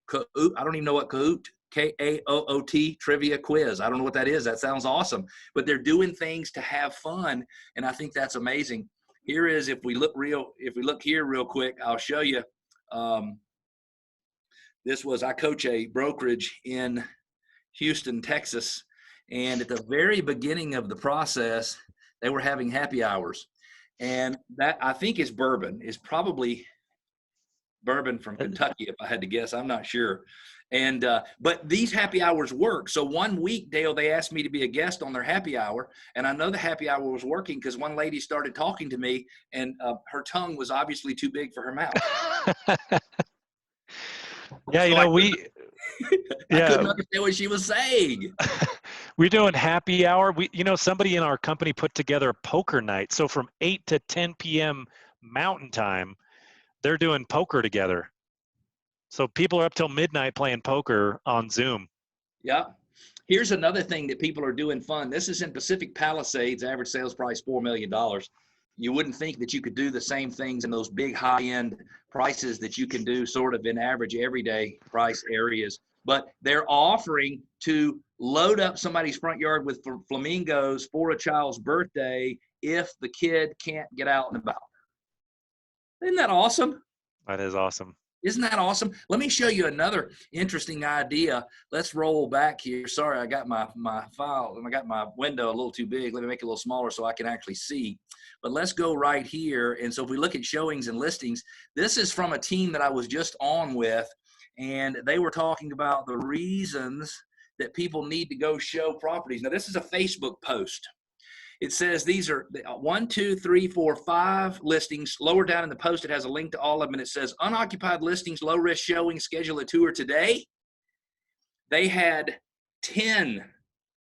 Kahoot. I don't even know what Kahoot, Kaoot trivia quiz. I don't know what that is. That sounds awesome. But they're doing things to have fun, and I think that's amazing. Here is, if we look here real quick, I'll show you. I coach a brokerage in Houston, Texas. And at the very beginning of the process, they were having happy hours. And that, I think, is probably bourbon from Kentucky, if I had to guess. I'm not sure. And but these happy hours work. So one week, Dale, they asked me to be a guest on their happy hour, and I know the happy hour was working because one lady started talking to me, and her tongue was obviously too big for her mouth. Yeah, so I couldn't understand what she was saying. We're doing happy hour. Somebody in our company put together a poker night. So from 8 to 10 p.m. Mountain Time, they're doing poker together. So people are up till midnight playing poker on Zoom. Yeah. Here's another thing that people are doing fun. This is in Pacific Palisades, average sales price $4 million. You wouldn't think that you could do the same things in those big high-end prices that you can do sort of in average everyday price areas. But they're offering to load up somebody's front yard with flamingos for a child's birthday if the kid can't get out and about. Isn't that awesome? That is awesome. Isn't that awesome? Let me show you another interesting idea. Let's roll back here. Sorry, I got my file. I got my window a little too big. Let me make it a little smaller so I can actually see. But let's go right here. And so if we look at showings and listings, this is from a team that I was just on with, and they were talking about the reasons that people need to go show properties. Now, this is a Facebook post. It says these are 1, 2, 3, 4, 5 listings. Lower down in the post, it has a link to all of them, and it says unoccupied listings, low risk showing, schedule a tour today. They had 10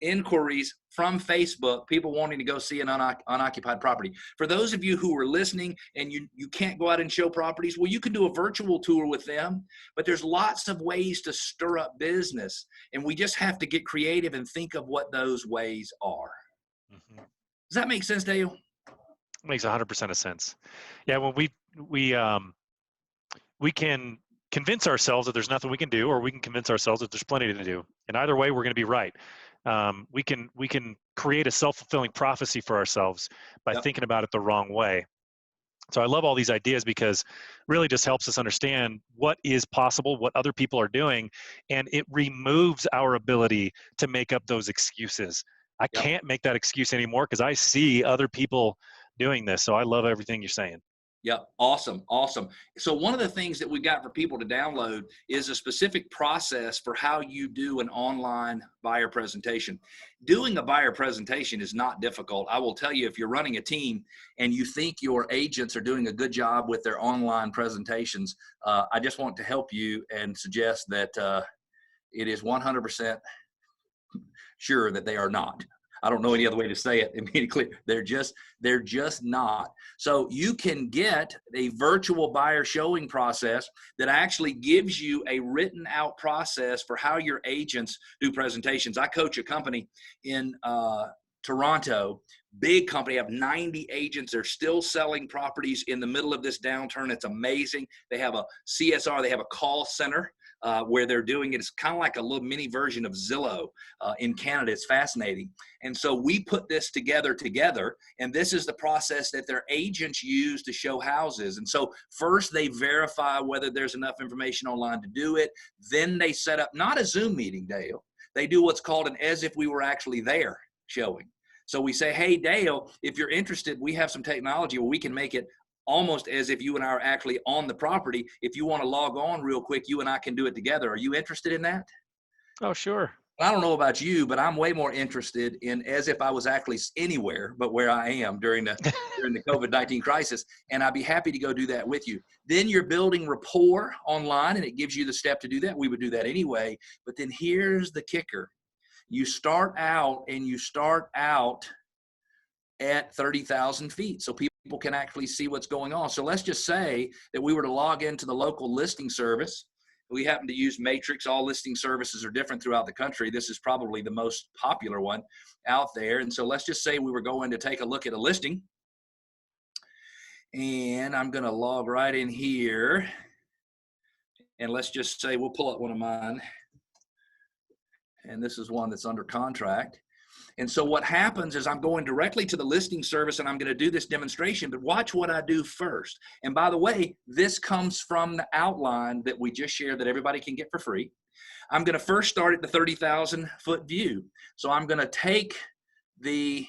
inquiries from Facebook, people wanting to go see an unoccupied property. For those of you who are listening and you can't go out and show properties, well, you can do a virtual tour with them, but there's lots of ways to stir up business, and we just have to get creative and think of what those ways are. Mm-hmm. Does that make sense, Dale? Makes 100% of sense. Yeah, when we can convince ourselves that there's nothing we can do, or we can convince ourselves that there's plenty to do. And either way, we're going to be right. We can create a self-fulfilling prophecy for ourselves by thinking about it the wrong way. So I love all these ideas because really just helps us understand what is possible, what other people are doing, and it removes our ability to make up those excuses. I can't make that excuse anymore because I see other people doing this. So I love everything you're saying. Yep. Awesome. Awesome. So one of the things that we got for people to download is a specific process for how you do an online buyer presentation. Doing a buyer presentation is not difficult. I will tell you, if you're running a team and you think your agents are doing a good job with their online presentations, I just want to help you and suggest that it is 100% sure that they are not. I don't know any other way to say it and be clear. They're just not. So you can get a virtual buyer showing process that actually gives you a written out process for how your agents do presentations. I coach a company in Toronto, big company, have 90 agents. They're still selling properties in the middle of this downturn. It's amazing. They have a CSR, they have a call center where they're doing it. It's kind of like a little mini version of Zillow in Canada. It's fascinating. And so we put this together, and this is the process that their agents use to show houses. And so first they verify whether there's enough information online to do it. Then they set up, not a Zoom meeting, Dale. They do what's called an as if we were actually there showing. So we say, hey, Dale, if you're interested, we have some technology where we can make it almost as if you and I are actually on the property. If you want to log on real quick, you and I can do it together. Are you interested in that? Oh, sure. I don't know about you, but I'm way more interested in as if I was actually anywhere but where I am during the COVID-19 crisis, and I'd be happy to go do that with you. Then you're building rapport online, and it gives you the step to do that. We would do that anyway, but then here's the kicker. You start out at 30,000 feet. So people people can actually see what's going on. So let's just say that we were to log into the local listing service. We happen to use Matrix. All listing services are different throughout the country. This is probably the most popular one out there. And so let's just say we were going to take a look at a listing. And I'm going to log right in here. And let's just say we'll pull up one of mine. And this is one that's under contract. And so what happens is I'm going directly to the listing service and I'm going to do this demonstration, but watch what I do first. And by the way, this comes from the outline that we just shared that everybody can get for free. I'm going to first start at the 30,000 foot view. So I'm going to take the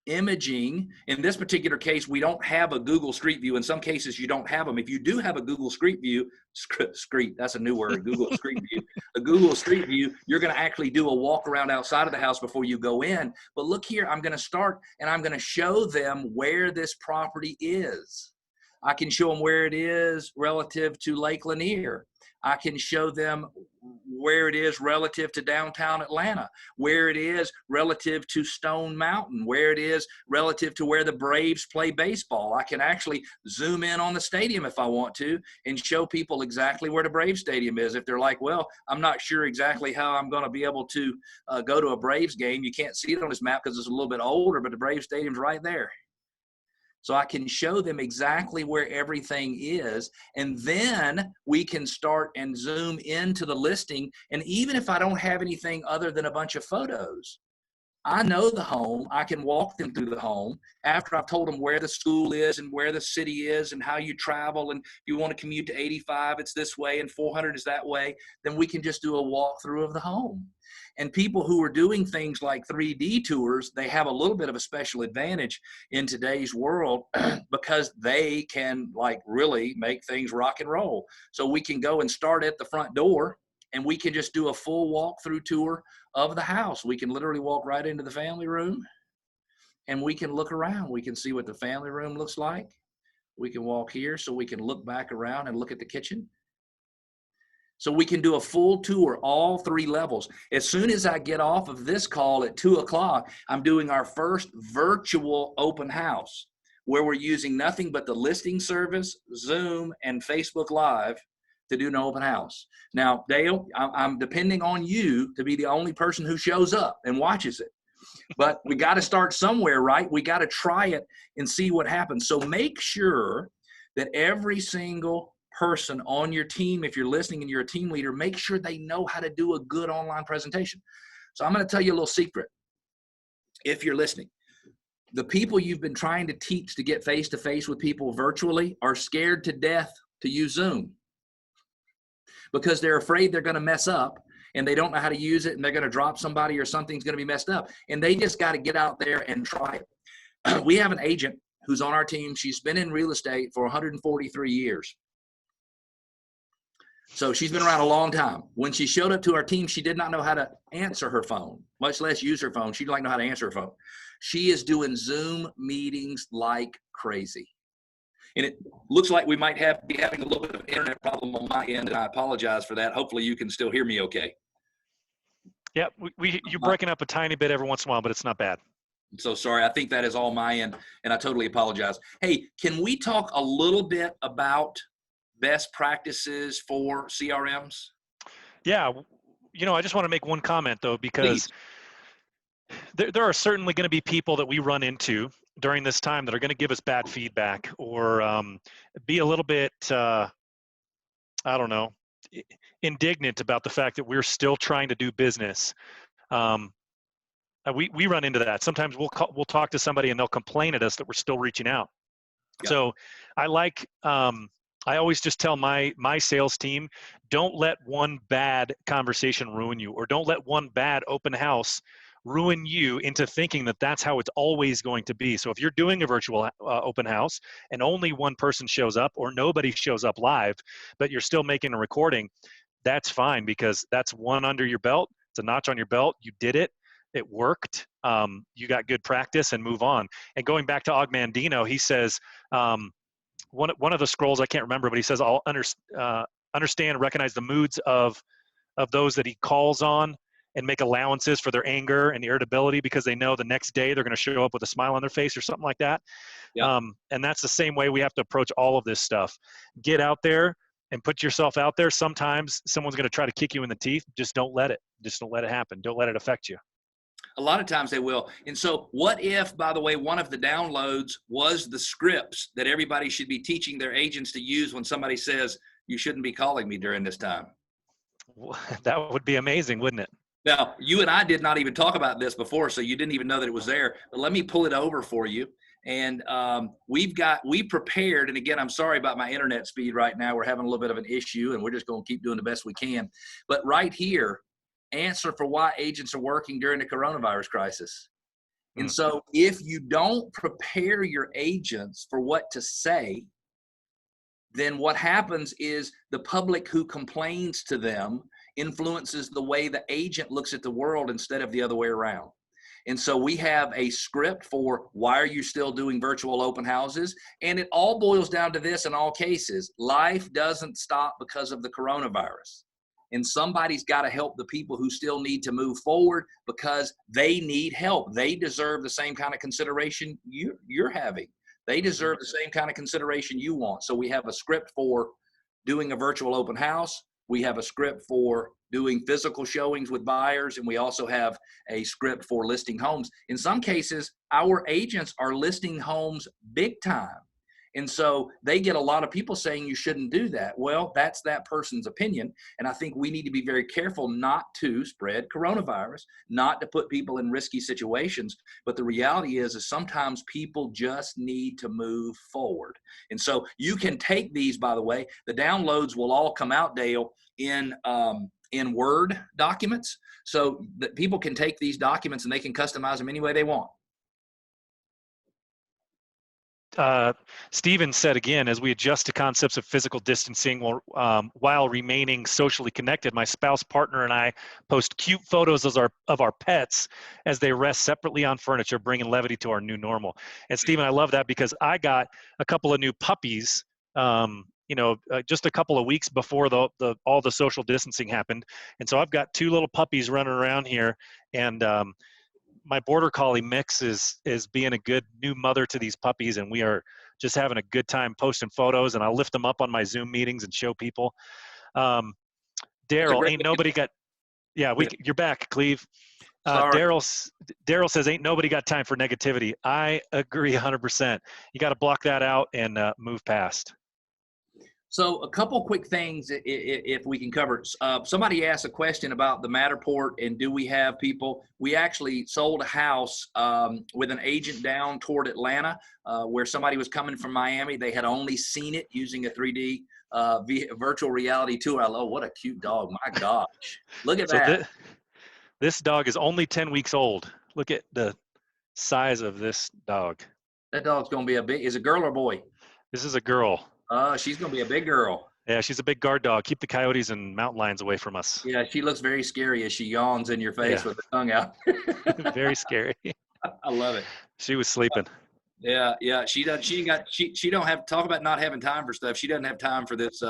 imaging. In this particular case, we don't have a Google Street View. In some cases, you don't have them. If you do have a Google Street View, that's a new word, Google Street View. A Google Street View, you're going to actually do a walk around outside of the house before you go in. But look here, I'm going to start and I'm going to show them where this property is. I can show them where it is relative to Lake Lanier. I can show them where it is relative to downtown Atlanta, where it is relative to Stone Mountain, where it is relative to where the Braves play baseball. I can actually zoom in on the stadium if I want to and show people exactly where the Braves stadium is. If they're like, well, I'm not sure exactly how I'm going to be able to go to a Braves game. You can't see it on this map because it's a little bit older, but the Braves stadium's right there. So I can show them exactly where everything is, and then we can start and zoom into the listing. And even if I don't have anything other than a bunch of photos, I know the home. I can walk them through the home after I've told them where the school is and where the city is and how you travel. And if you want to commute to 85, it's this way, and 400 is that way. Then we can just do a walkthrough of the home. And people who are doing things like 3D tours, they have a little bit of a special advantage in today's world because they can like really make things rock and roll. So we can go and start at the front door and we can just do a full walkthrough tour of the house. We can literally walk right into the family room and we can look around. We can see what the family room looks like. We can walk here so we can look back around and look at the kitchen. So we can do a full tour, all 3 levels. As soon as I get off of this call at 2 o'clock, I'm doing our first virtual open house where we're using nothing but the listing service, Zoom, and Facebook Live to do an open house. Now, Dale, I'm depending on you to be the only person who shows up and watches it. But we got to start somewhere, right? We got to try it and see what happens. So make sure that every single person on your team, if you're listening and you're a team leader, make sure they know how to do a good online presentation. So I'm going to tell you a little secret. If you're listening, the people you've been trying to teach to get face-to-face with people virtually are scared to death to use Zoom because they're afraid they're going to mess up and they don't know how to use it and they're going to drop somebody or something's going to be messed up. And they just got to get out there and try it. We have an agent who's on our team. She's been in real estate for 143 years. So she's been around a long time. When she showed up to our team, she did not know how to answer her phone, much less use her phone. She didn't know how to answer her phone. She is doing Zoom meetings like crazy. And it looks like we might be having a little bit of an internet problem on my end, and I apologize for that. Hopefully you can still hear me okay. Yeah, you're breaking up a tiny bit every once in a while, but it's not bad. I'm so sorry. I think that is all my end, and I totally apologize. Hey, can we talk a little bit about best practices for CRMs? Yeah, I just want to make one comment though, because there are certainly going to be people that we run into during this time that are going to give us bad feedback or be a little bit, indignant about the fact that we're still trying to do business. We run into that. Sometimes we'll talk to somebody and they'll complain at us that we're still reaching out. Yeah. So I always just tell my sales team, don't let one bad conversation ruin you, or don't let one bad open house ruin you into thinking that that's how it's always going to be. So if you're doing a virtual open house and only one person shows up or nobody shows up live, but you're still making a recording, that's fine, because that's one under your belt. It's a notch on your belt. You did it. It worked. You got good practice, and move on. And going back to Og Mandino, he says, one of the scrolls, I can't remember, but he says, I'll understand and recognize the moods of those that he calls on, and make allowances for their anger and irritability because they know the next day they're going to show up with a smile on their face or something like that. Yep. And that's the same way we have to approach all of this stuff. Get out there and put yourself out there. Sometimes someone's going to try to kick you in the teeth. Just don't let it. Just don't let it happen. Don't let it affect you. A lot of times they will. And so what if, by the way, one of the downloads was the scripts that everybody should be teaching their agents to use when somebody says, you shouldn't be calling me during this time? That would be amazing, wouldn't it? Now, you and I did not even talk about this before, so you didn't even know that it was there. But let me pull it over for you. And we prepared, and again, I'm sorry about my internet speed right now. We're having a little bit of an issue, and we're just going to keep doing the best we can. But right here, answer for why agents are working during the coronavirus crisis. And so if you don't prepare your agents for what to say, then what happens is the public who complains to them influences the way the agent looks at the world instead of the other way around. And so we have a script for why are you still doing virtual open houses? And it all boils down to this in all cases. Life doesn't stop because of the coronavirus. And somebody's got to help the people who still need to move forward because they need help. They deserve the same kind of consideration you're having. They deserve the same kind of consideration you want. So we have a script for doing a virtual open house. We have a script for doing physical showings with buyers, and we also have a script for listing homes. In some cases, our agents are listing homes big time. And so they get a lot of people saying you shouldn't do that. Well, that's that person's opinion. And I think we need to be very careful not to spread coronavirus, not to put people in risky situations. But the reality is sometimes people just need to move forward. And so you can take these, by the way, the downloads will all come out, Dale, in Word documents. So that people can take these documents and they can customize them any way they want. Stephen said again, as we adjust to concepts of physical distancing while remaining socially connected, my spouse, partner, and I post cute photos of our pets as they rest separately on furniture, bringing levity to our new normal. And Stephen, I love that because I got a couple of new puppies, just a couple of weeks before all the social distancing happened. And so I've got two little puppies running around here, and my border collie Mix is being a good new mother to these puppies, and we are just having a good time posting photos, and I'll lift them up on my Zoom meetings and show people. Daryl, ain't nobody got, you're back, Cleve. Daryl says, ain't nobody got time for negativity. I agree 100%. You got to block that out and move past. So a couple quick things if we can cover. Somebody asked a question about the Matterport and do we have people. We actually sold a house with an agent down toward Atlanta where somebody was coming from Miami. They had only seen it using a 3D virtual reality tour. What a cute dog. My gosh. Look at that. This dog is only 10 weeks old. Look at the size of this dog. That dog's going to be is a girl or boy? This is a girl. She's going to be a big girl. Yeah, she's a big guard dog. Keep the coyotes and mountain lions away from us. Yeah, she looks very scary as she yawns in your face with her tongue out. Very scary. I love it. She was sleeping. Yeah. She don't have, talk about not having time for stuff. She doesn't have time for this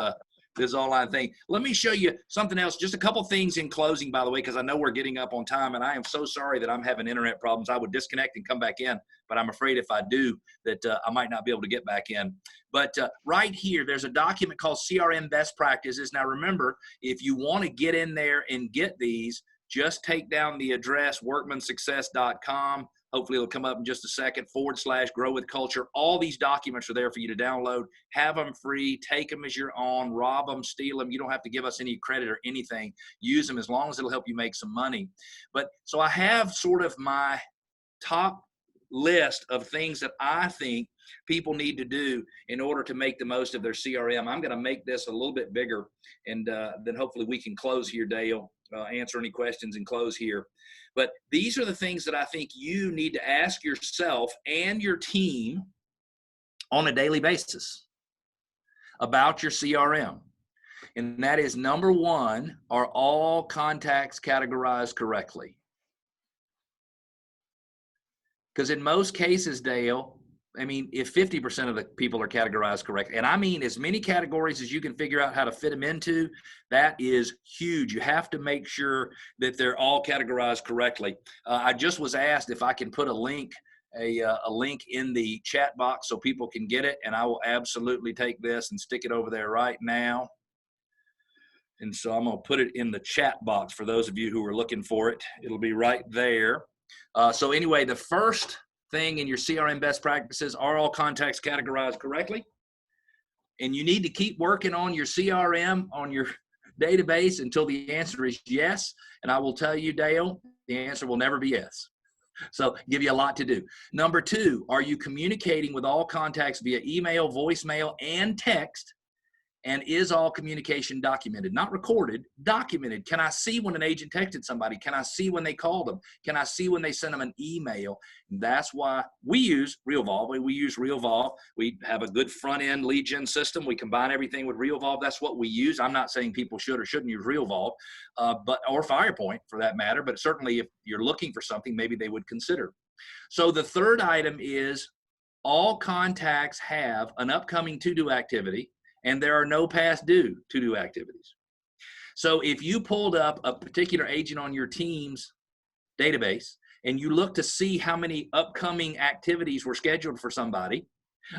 online thing. Let me show you something else. Just a couple things in closing, by the way, because I know we're getting up on time, and I am so sorry that I'm having internet problems. I would disconnect and come back in, but I'm afraid if I do that I might not be able to get back in. But right here, there's a document called CRM Best Practices. Now, remember, if you want to get in there and get these, just take down the address, workmansuccess.com. Hopefully it'll come up in just a second, /Grow with Culture. All these documents are there for you to download. Have them free. Take them as your own. Rob them, steal them. You don't have to give us any credit or anything. Use them as long as it'll help you make some money. But so I have sort of my top list of things that I think people need to do in order to make the most of their CRM. I'm going to make this a little bit bigger, and then hopefully we can close here, Dale, answer any questions and close here. But these are the things that I think you need to ask yourself and your team on a daily basis about your CRM. And that is, number one, are all contacts categorized correctly? Because in most cases, Dale, I mean, if 50% of the people are categorized correctly, and I mean as many categories as you can figure out how to fit them into, that is huge. You have to make sure that they're all categorized correctly. I just was asked if I can put a link in the chat box so people can get it, and I will absolutely take this and stick it over there right now. And so I'm going to put it in the chat box for those of you who are looking for it. It'll be right there. So anyway, the first thing in your CRM best practices, are all contacts categorized correctly? And you need to keep working on your CRM, on your database until the answer is yes. And I will tell you, Dale, the answer will never be yes. So give you a lot to do. Number 2, are you communicating with all contacts via email, voicemail, and text? And is all communication documented? Not recorded, documented. Can I see when an agent texted somebody? Can I see when they called them? Can I see when they sent them an email? And that's why we use Realvolve. We use Realvolve. We have a good front-end lead gen system. We combine everything with Realvolve. That's what we use. I'm not saying people should or shouldn't use Realvolve, or Firepoint for that matter, but certainly if you're looking for something, maybe they would consider. So the third item is all contacts have an upcoming to-do activity, and there are no past due to-do activities. So if you pulled up a particular agent on your team's database and you look to see how many upcoming activities were scheduled for somebody,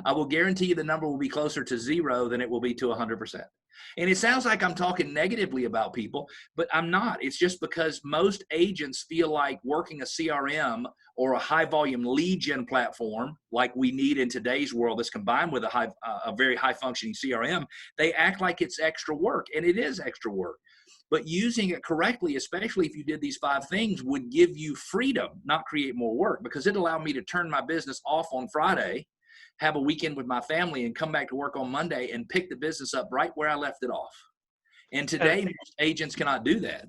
I will guarantee you the number will be closer to 0 than it will be to 100%. And it sounds like I'm talking negatively about people, but I'm not. It's just because most agents feel like working a CRM or a high volume lead gen platform like we need in today's world that's combined with a very high functioning CRM, they act like it's extra work, and it is extra work. But using it correctly, especially if you did these 5 things, would give you freedom, not create more work, because it allowed me to turn my business off on Friday, have a weekend with my family, and come back to work on Monday and pick the business up right where I left it off. And today, most agents cannot do that.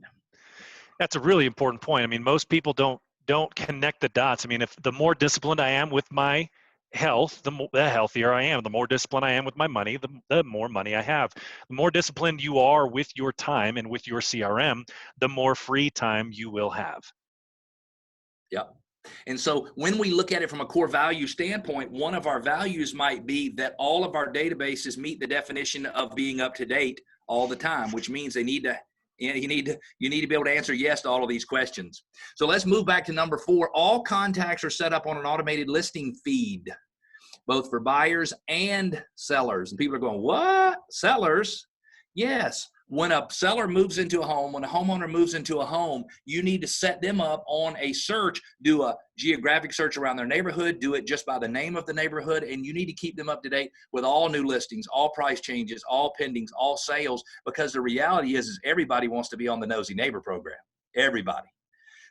That's a really important point. I mean, most people don't connect the dots. I mean, if the more disciplined I am with my health, the healthier I am. The more disciplined I am with my money, the more money I have. The more disciplined you are with your time and with your CRM, the more free time you will have. Yep. And so when we look at it from a core value standpoint, one of our values might be that all of our databases meet the definition of being up to date all the time, which means you need to be able to answer yes to all of these questions. So let's move back to number 4. All contacts are set up on an automated listing feed, both for buyers and sellers. And people are going, what? Sellers? Yes. When a seller moves into a home, when a homeowner moves into a home, you need to set them up on a search, do a geographic search around their neighborhood, do it just by the name of the neighborhood, and you need to keep them up to date with all new listings, all price changes, all pendings, all sales, because the reality is everybody wants to be on the Nosy Neighbor program. Everybody.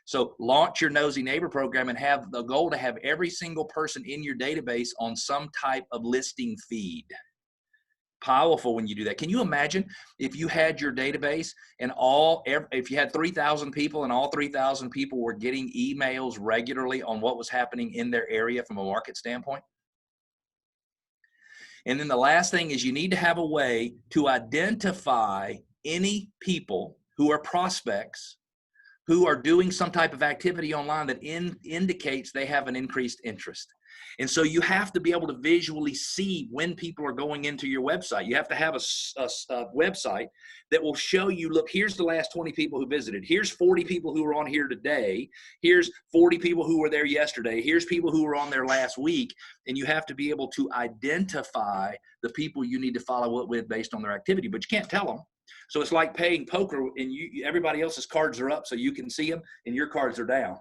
So launch your Nosy Neighbor program and have the goal to have every single person in your database on some type of listing feed. Powerful when you do that. Can you imagine if you had your database and if you had 3,000 people and all 3,000 people were getting emails regularly on what was happening in their area from a market standpoint? And then the last thing is you need to have a way to identify any people who are prospects who are doing some type of activity online that indicates they have an increased interest. And so you have to be able to visually see when people are going into your website. You have to have a website that will show you, look, here's the last 20 people who visited. Here's 40 people who were on here today. Here's 40 people who were there yesterday. Here's people who were on there last week. And you have to be able to identify the people you need to follow up with based on their activity, but you can't tell them. So it's like playing poker and everybody else's cards are up so you can see them and your cards are down.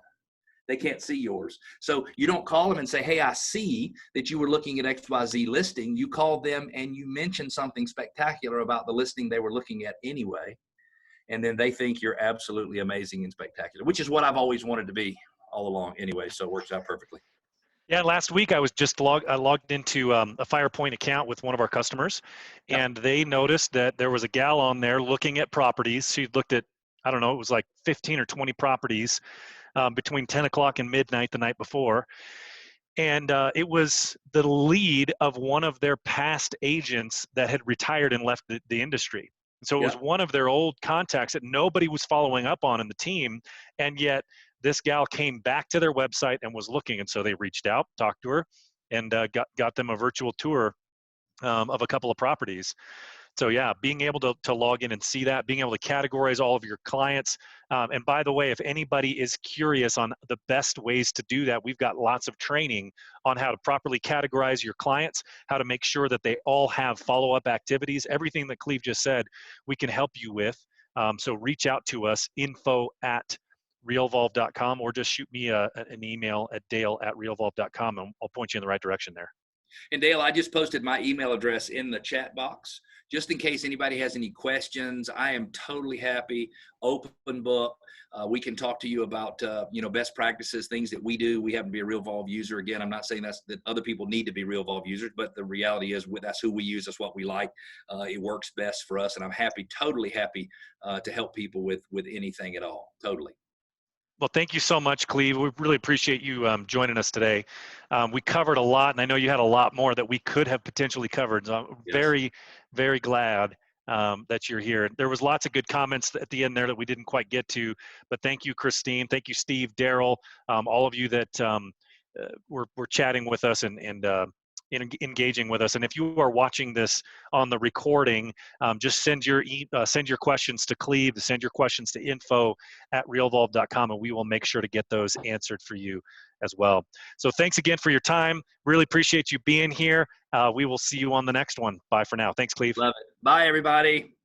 They can't see yours. So you don't call them and say, hey, I see that you were looking at XYZ listing. You call them and you mention something spectacular about the listing they were looking at anyway. And then they think you're absolutely amazing and spectacular, which is what I've always wanted to be all along anyway. So it works out perfectly. Yeah, last week I was just logged into a Firepoint account with one of our customers, and they noticed that there was a gal on there looking at properties. She looked at, I don't know, it was like 15 or 20 properties between 10 o'clock and midnight the night before. And it was the lead of one of their past agents that had retired and left the industry. So it was one of their old contacts that nobody was following up on in the team, and yet this gal came back to their website and was looking. And so they reached out, talked to her, and got them a virtual tour of a couple of properties. So yeah, being able to log in and see that, being able to categorize all of your clients. And by the way, if anybody is curious on the best ways to do that, we've got lots of training on how to properly categorize your clients, how to make sure that they all have follow-up activities. Everything that Cleve just said, we can help you with. So reach out to us, info@realvolve.com, or just shoot me an email at dale@realvolve.com, and I'll point you in the right direction there. And Dale, I just posted my email address in the chat box, just in case anybody has any questions. I am totally happy, open book. We can talk to you about, best practices, things that we do. We happen to be a Realvolve user. Again, I'm not saying that other people need to be Realvolve users, but the reality is that's who we use. That's what we like. It works best for us. And I'm happy, totally happy to help people with anything at all. Totally. Well, thank you so much, Cleve. We really appreciate you joining us today. We covered a lot, and I know you had a lot more that we could have potentially covered. So I'm Yes. very, very glad that you're here. There was lots of good comments at the end there that we didn't quite get to, but thank you, Christine. Thank you, Steve, Daryl, all of you that were chatting with us and engaging with us. And if you are watching this on the recording, just send your questions to Cleve, send your questions to info@realvolve.com, and we will make sure to get those answered for you as well. So thanks again for your time. Really appreciate you being here. We will see you on the next one. Bye for now. Thanks, Cleve. Love it. Bye, everybody.